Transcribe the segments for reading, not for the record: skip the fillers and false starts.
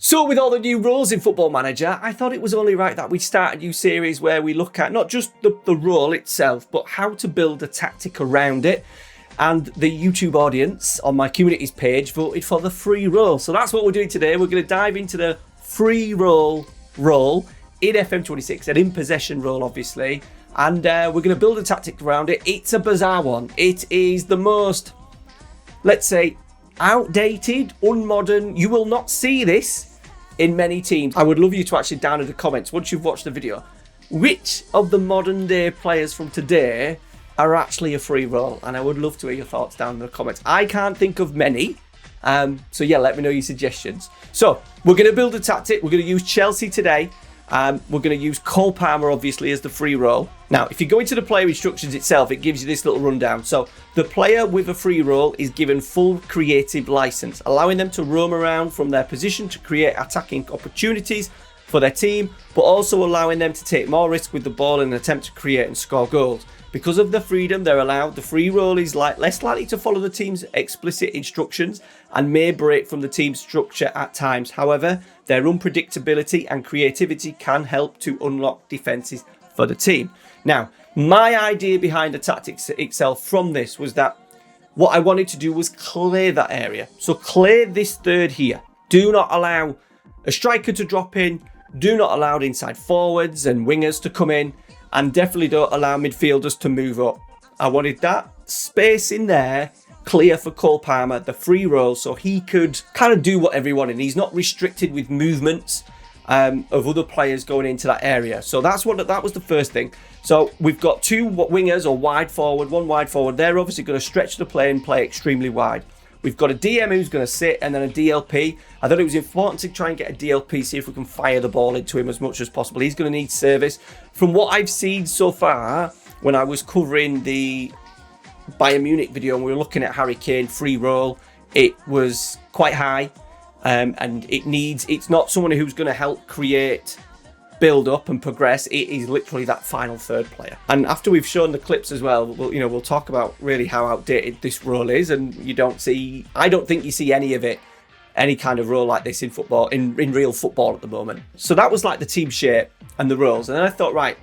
So with all the new rules in Football Manager, I thought it was only right that we start a new series where we look at not just the role itself, but how to build a tactic around it. And the YouTube audience on my communities page voted for the free role. So that's what we're doing today. We're going to dive into the free role in FM26, an in possession role, obviously. And we're going to build a tactic around it. It's a bizarre one. It is the most, let's say, outdated, unmodern. You will not see this in many teams. I would love you to actually down in the comments, once you've watched the video, which of the modern day players from today are actually a free role? And I would love to hear your thoughts down in the comments. I can't think of many. So yeah, let me know your suggestions. So we're going to build a tactic. We're going to use Chelsea today. We're going to use Cole Palmer, obviously, as the free role. Now, if you go into the player instructions itself, it gives you this little rundown. So the player with a free role is given full creative license, allowing them to roam around from their position to create attacking opportunities for their team, but also allowing them to take more risk with the ball in an attempt to create and score goals. Because of the freedom they're allowed, the free role is less likely to follow the team's explicit instructions and may break from the team's structure at times. However, their unpredictability and creativity can help to unlock defences for the team. Now, my idea behind the tactics itself from this was that what I wanted to do was clear that area. So clear this third here. Do not allow a striker to drop in. Do not allow inside forwards and wingers to come in. And definitely don't allow midfielders to move up. I wanted that space in there clear for Cole Palmer, the free role, so he could kind of do whatever he wanted. He's not restricted with movements of other players going into that area. So that was the first thing. So we've got two wingers or wide forward, one wide forward. They're obviously going to stretch the play and play extremely wide. We've got a DM who's going to sit and then a DLP. I thought it was important to try and get a DLP, see if we can fire the ball into him as much as possible. He's going to need service. From what I've seen so far, when I was covering the Bayern Munich video and we were looking at Harry Kane free role, it was quite high. And it's not someone who's going to help create, build up and progress. It is literally that final third player. And after we've shown the clips as well, we'll talk about really how outdated this role is. And I don't think you see any kind of role like this in football, in real football at the moment. So that was like the team shape and the roles. And then I thought, right,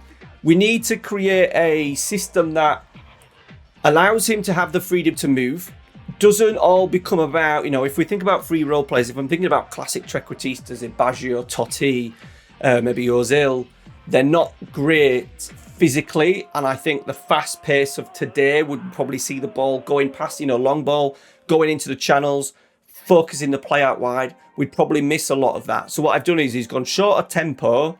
we need to create a system that allows him to have the freedom to move. Doesn't all become about, if we think about free role players, if I'm thinking about classic trequartistas in Baggio, Totti, maybe Ozil, they're not great physically, and I think the fast pace of today would probably see the ball going past, long ball, going into the channels, focusing the play out wide. We'd probably miss a lot of that. So what I've done is he's gone lower tempo,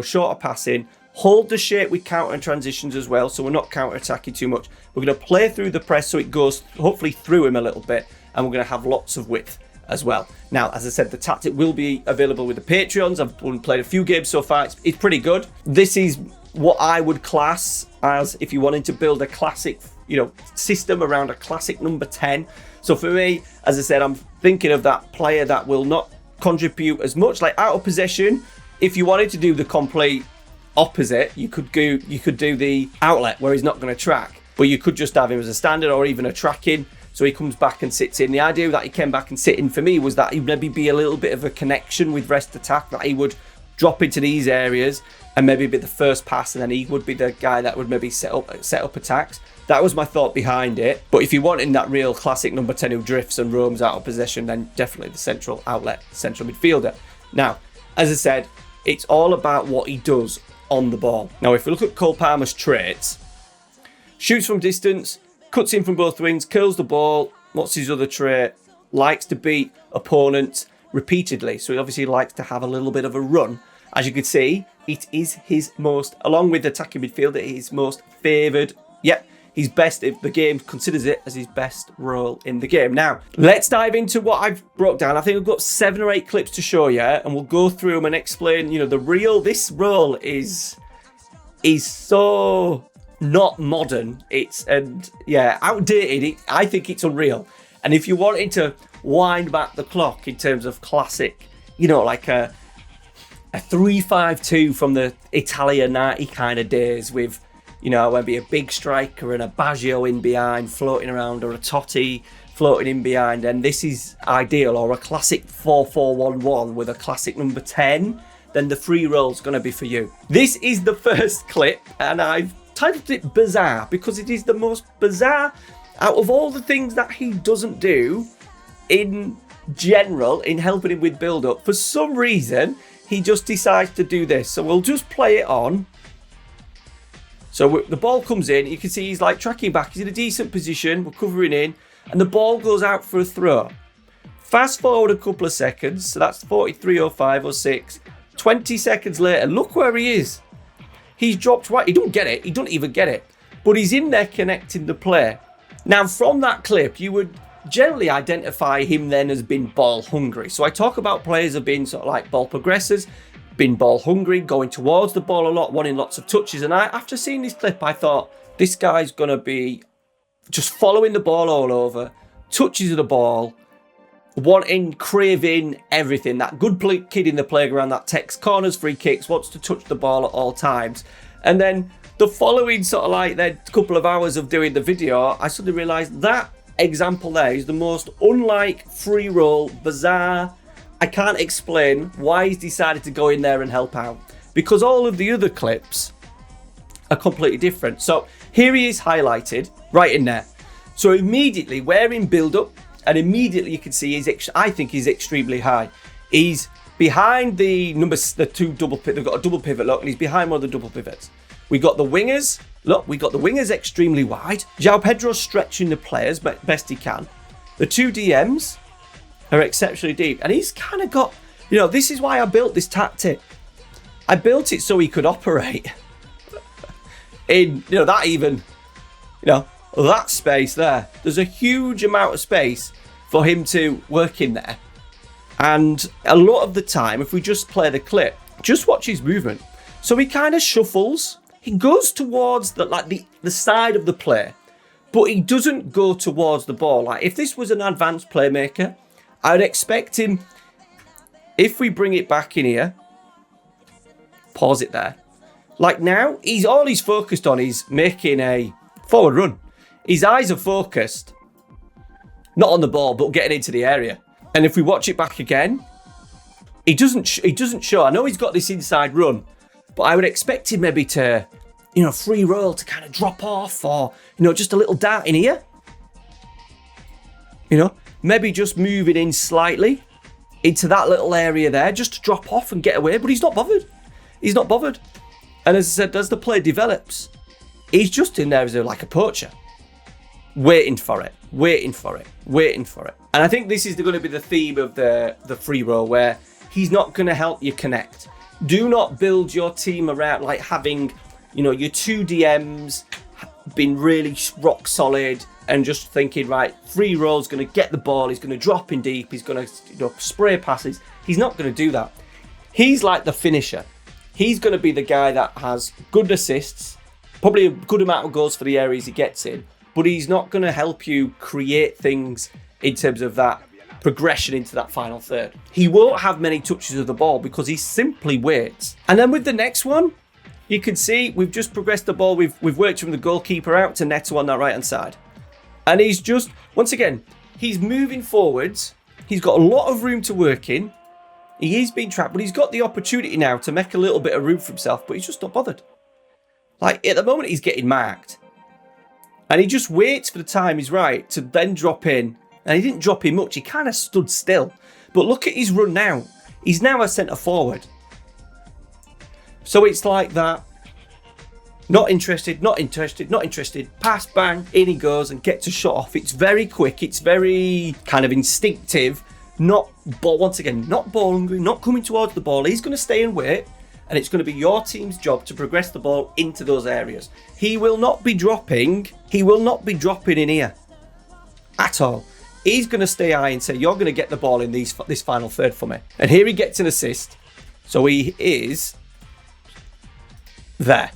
shorter passing, hold the shape with counter and transitions as well, so we're not counter-attacking too much. We're going to play through the press so it goes hopefully through him a little bit, and we're going to have lots of width as well. Now, as I said, the tactic will be available with the Patreons. I've played a few games so far. It's pretty good. This is what I would class as if you wanted to build a classic, system around a classic number 10. So for me, as I said, I'm thinking of that player that will not contribute as much, like out of possession. If you wanted to do the complete opposite, you could do the outlet where he's not going to track, but you could just have him as a standard or even a tracking. So he comes back and sits in. The idea that he came back and sit in for me was that he'd maybe be a little bit of a connection with rest attack, that he would drop into these areas and maybe be the first pass, and then he would be the guy that would maybe set up attacks. That was my thought behind it. But if you're wanting that real classic number 10 who drifts and roams out of possession, then definitely the central outlet, central midfielder. Now, as I said, it's all about what he does on the ball. Now, if we look at Cole Palmer's traits, shoots from distance, cuts in from both wings, curls the ball. What's his other trait? Likes to beat opponents repeatedly. So he obviously likes to have a little bit of a run. As you can see, it is his most, along with attacking midfielder, his most favoured. Yep, his best, if the game considers it as his best role in the game. Now, let's dive into what I've brought down. I think I've got 7 or 8 clips to show you, and we'll go through them and explain, this role is so not modern. It's outdated. I think it's unreal. And if you wanted to wind back the clock in terms of classic, like a 3-5-2 from the Italianati kind of days with, maybe a big striker and a Baggio in behind floating around, or a Totti floating in behind, and this is ideal, or a classic 4-4-1-1 with a classic number 10, then the free roll's going to be for you. This is the first clip, and I've titled it Bizarre because it is the most bizarre out of all the things that he doesn't do in general in helping him with build-up. For some reason, he just decides to do this. So we'll just play it on. So the ball comes in. You can see he's like tracking back. He's in a decent position. We're covering in. And the ball goes out for a throw. Fast forward a couple of seconds. So that's 43.05 or 6. 20 seconds later, look where he is. He's dropped right. He don't get it. He don't even get it. But he's in there connecting the play. Now, from that clip, you would generally identify him then as being ball hungry. So I talk about players as being sort of like ball progressors, being ball hungry, going towards the ball a lot, wanting lots of touches. And after seeing this clip, I thought, this guy's going to be just following the ball all over, touches of the ball, wanting, craving everything. That good kid in the playground that takes corners, free kicks, wants to touch the ball at all times. And then the following sort of like then couple of hours of doing the video, I suddenly realised that example there is the most unlike free roll, bizarre. I can't explain why he's decided to go in there and help out, because all of the other clips are completely different. So here he is highlighted right in there. So immediately we're in build up, and immediately you can see I think he's extremely high. He's behind the numbers, the two double pivot. They've got a double pivot, look, and he's behind one of the double pivots. We got the wingers. Look, we got the wingers extremely wide. João Pedro's stretching the players best he can. The two DMs are exceptionally deep. And he's kind of got, this is why I built this tactic. I built it so he could operate in, that space there. There's a huge amount of space for him to work in there. And a lot of the time, if we just play the clip, just watch his movement. So he kind of shuffles. He goes towards the side of the play, but he doesn't go towards the ball. Like if this was an advanced playmaker, I would expect him, if we bring it back in here, pause it there. Like now, all he's focused on is making a forward run. His eyes are focused, not on the ball, but getting into the area. And if we watch it back again, he doesn't show. I know he's got this inside run, but I would expect him maybe to, free roll to kind of drop off, or, just a little dart in here. Maybe just moving in slightly into that little area there, just to drop off and get away. But he's not bothered. He's not bothered. And as I said, as the play develops, he's just in there as like a poacher, waiting for it. And I think this is going to be the theme of the free roll, where he's not going to help you connect. Do not build your team around like having, your two DMs been really rock solid and just thinking, right, free roll's going to get the ball, he's going to drop in deep, he's going to spray passes. He's not going to do that. He's like the finisher. He's going to be the guy that has good assists, probably a good amount of goals for the areas he gets in, but he's not going to help you create things in terms of that progression into that final third. He won't have many touches of the ball because he simply waits. And then with the next one, you can see we've just progressed the ball. We've worked from the goalkeeper out to Neto on that right hand side. And he's just, once again, he's moving forwards. He's got a lot of room to work in. He is being trapped, but he's got the opportunity now to make a little bit of room for himself, but he's just not bothered. Like at the moment, he's getting marked. And he just waits for the time is right to then drop in. And he didn't drop in much. He kind of stood still. But look at his run now. He's now a centre forward. So it's like that. Not interested, not interested, not interested. Pass, bang, in he goes and gets a shot off. It's very quick. It's very kind of instinctive. Not ball, once again, not ball hungry, not coming towards the ball. He's going to stay and wait. And it's going to be your team's job to progress the ball into those areas. He will not be dropping. He will not be dropping in here at all. He's going to stay high and say, you're going to get the ball in this final third for me. And here he gets an assist. So he is there.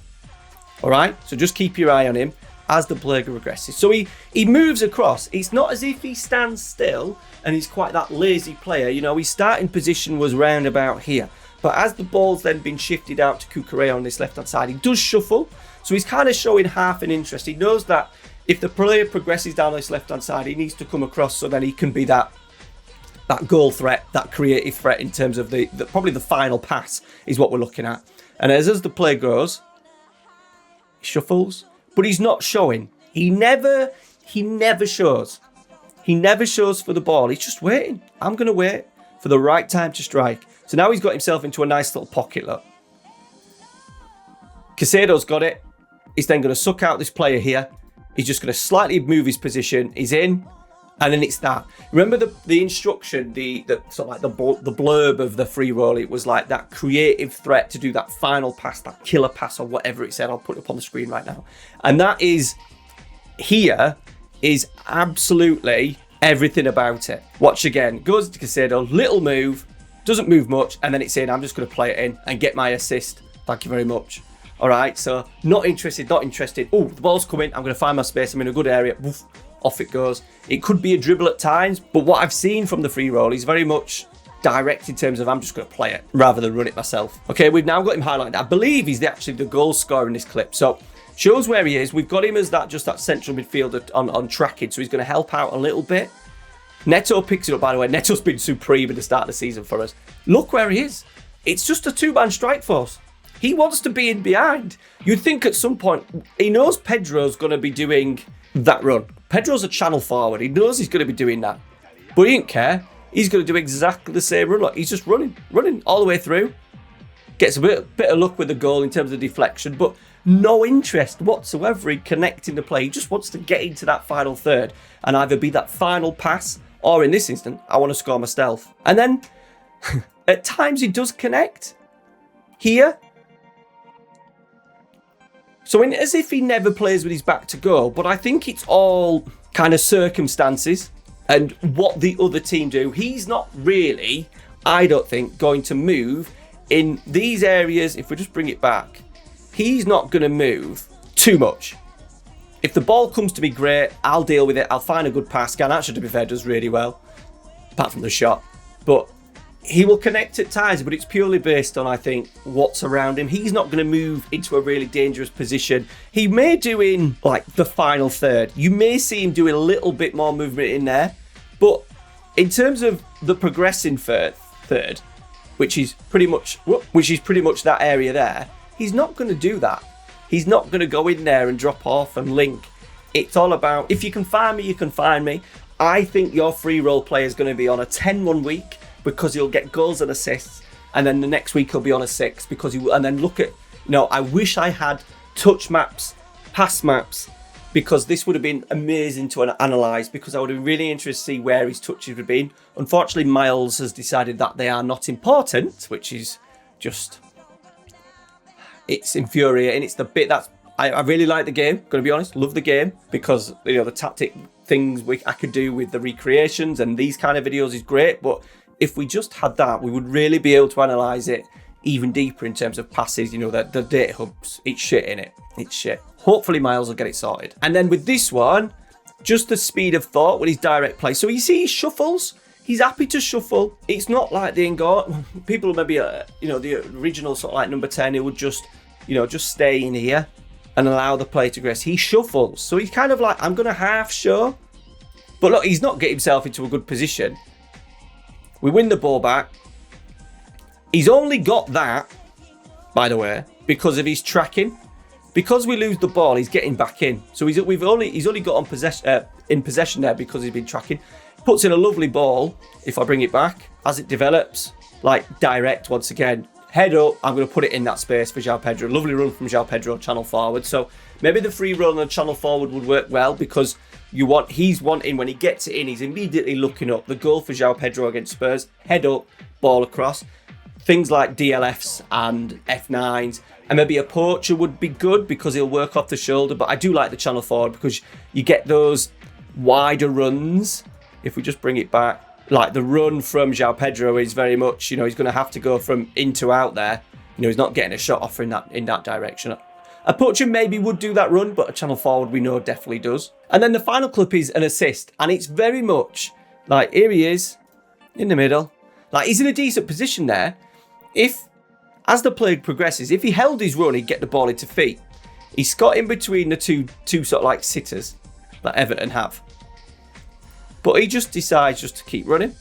All right? So just keep your eye on him as the play progresses. So he moves across. It's not as if he stands still and he's quite that lazy player. His starting position was round about here. But as the ball's then been shifted out to Cucurella on this left-hand side, he does shuffle. So he's kind of showing half an interest. He knows that if the player progresses down this left-hand side, he needs to come across so then he can be that goal threat, that creative threat in terms of the probably the final pass is what we're looking at. And as the play goes, he shuffles, but he's not showing. He never shows. He never shows for the ball. He's just waiting. I'm going to wait for the right time to strike. So now he's got himself into a nice little pocket, look. Caicedo's got it. He's then going to suck out this player here. He's just going to slightly move his position. He's in. And then it's that. Remember the instruction, the sort of like the blurb of the free roll. It was like that creative threat to do that final pass, that killer pass, or whatever it said. I'll put it up on the screen right now. And that is here is absolutely everything about it. Watch again. Goes to Caicedo, little move, doesn't move much, and then it's in. I'm just going to play it in and get my assist. Thank you very much. All right, so not interested. Oh, the ball's coming. I'm going to find my space. I'm in a good area. Woof. Off it goes. It could be a dribble at times, but what I've seen from the free roll is very much direct in terms of I'm just going to play it rather than run it myself. Okay, we've now got him highlighted. I believe he's actually the goal scorer in this clip. So shows where he is. We've got him as that central midfielder on tracking, so he's going to help out a little bit. Neto picks it up, by the way. Neto's been supreme at the start of the season for us. Look where he is. It's just a two-man strike force. He wants to be in behind. You'd think at some point, he knows Pedro's going to be doing that run. Pedro's a channel forward. He knows he's going to be doing that. But he didn't care. He's going to do exactly the same run. Look, he's just running all the way through. Gets a bit of luck with the goal in terms of deflection, but no interest whatsoever in connecting the play. He just wants to get into that final third and either be that final pass or, in this instant, I want to score myself. And then, at times, he does connect. Here. So as if he never plays with his back to goal, but I think it's all kind of circumstances and what the other team do. He's not really, I don't think, going to move in these areas. If we just bring it back, he's not going to move too much. If the ball comes to me, great, I'll deal with it. I'll find a good pass. Garnacho, to be fair, does really well, apart from the shot. But he will connect at times, but it's purely based on, I think, what's around him. He's not going to move into a really dangerous position. He may do in, like, the final third. You may see him do a little bit more movement in there. But in terms of the progressing third, which is pretty much that area there, he's not going to do that. He's not going to go in there and drop off and link. It's all about, if you can find me, you can find me. I think your free roll player is going to be on a 10-1 week, because he'll get goals and assists, and then the next week he'll be on a 6 because he will. And then look at, I wish I had touch maps, pass maps, because this would have been amazing to analyse, because I would have been really interested to see where his touches would have been. Unfortunately, Miles has decided that they are not important, which is just, it's infuriating. It's the bit that's, I really like the game, going to be honest, love the game, because, the tactic things I could do with the recreations and these kind of videos is great, but if we just had that, we would really be able to analyse it even deeper in terms of passes. The data hubs, it's shit in it. It's shit. Hopefully Miles will get it sorted. And then with this one, just the speed of thought with his direct play. So you see he shuffles. He's happy to shuffle. It's not like the people maybe, the original sort of like number 10 who would just stay in here and allow the play to progress. He shuffles. So he's kind of like, I'm going to half show. But look, he's not getting himself into a good position. We win the ball back. He's only got that, by the way, because of his tracking. Because we lose the ball, he's getting back in. So he's only got in possession there because he's been tracking. Puts in a lovely ball. If I bring it back, as it develops, like direct once again. Head up. I'm going to put it in that space for João Pedro. Lovely run from João Pedro, channel forward. So maybe the free run on the channel forward would work well, because he's wanting, when he gets it in, he's immediately looking up. The goal for João Pedro against Spurs, head up, ball across. Things like DLFs and F9s, and maybe a poacher would be good because he'll work off the shoulder. But I do like the channel forward because you get those wider runs. If we just bring it back, like the run from João Pedro is very much, he's going to have to go from in to out there. He's not getting a shot off in that direction. A poacher maybe would do that run, but a channel forward we know definitely does. And then the final clip is an assist, and it's very much like, here he is in the middle. Like, he's in a decent position there. As the play progresses, if he held his run, he'd get the ball into feet. He's got in between the two sort of like sitters. that Everton have. But he just decides just to keep running.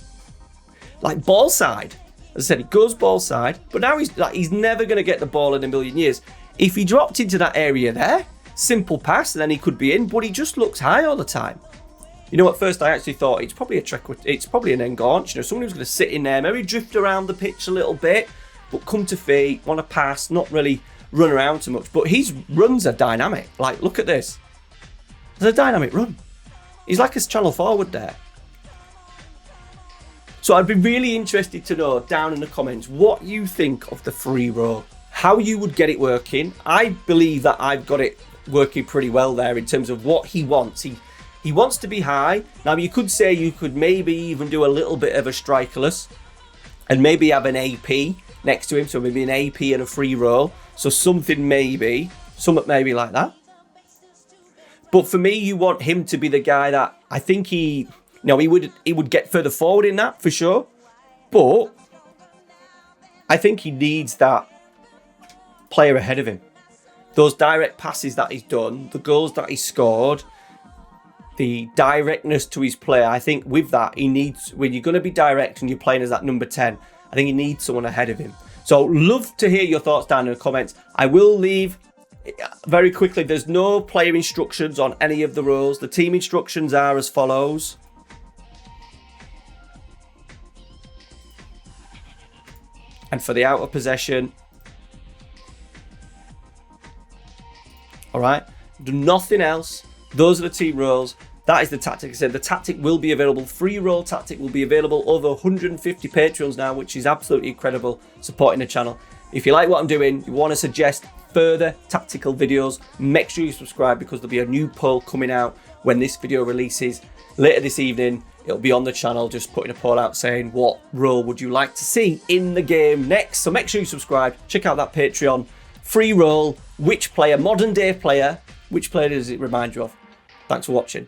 Like ball side. As I said, he goes ball side, but now he's never going to get the ball in a million years. If he dropped into that area there, simple pass, and then he could be in, but he just looks high all the time. You know, at first I actually thought it's probably it's probably an engaunch. You know, someone who's going to sit in there, maybe drift around the pitch a little bit, but come to feet, want to pass, not really run around too much. But his runs are dynamic. Like, look at this. There's a dynamic run. He's like a channel forward there. So I'd be really interested to know down in the comments what you think of the free roll, how you would get it working. I believe that I've got it working pretty well there in terms of what he wants. He wants to be high. Now you could say you could maybe even do a little bit of a strikerless and maybe have an AP next to him. So maybe an AP and a free roll. So something maybe like that. But for me, you want him to be the guy that I think he would get further forward in that for sure. But I think he needs that player ahead of him. Those direct passes that he's done, the goals that he scored, the directness to his play. I think with that, he needs, when you're going to be direct and you're playing as that number 10, I think he needs someone ahead of him. So love to hear your thoughts down in the comments. I will leave very quickly, there's no player instructions on any of the roles. The team instructions are as follows. And for the out of possession, all right, do nothing else. Those are the team roles. That is the tactic. I said the tactic will be available. Free roll tactic will be available. Over 150 Patreons now, which is absolutely incredible, supporting the channel. If you like what I'm doing, you want to suggest further tactical videos, make sure you subscribe, because there'll be a new poll coming out when this video releases later this evening. It'll be on the channel, just putting a poll out saying what role would you like to see in the game next. So make sure you subscribe, check out that Patreon. Free roll, which player, modern day player, which player does it remind you of? Thanks for watching.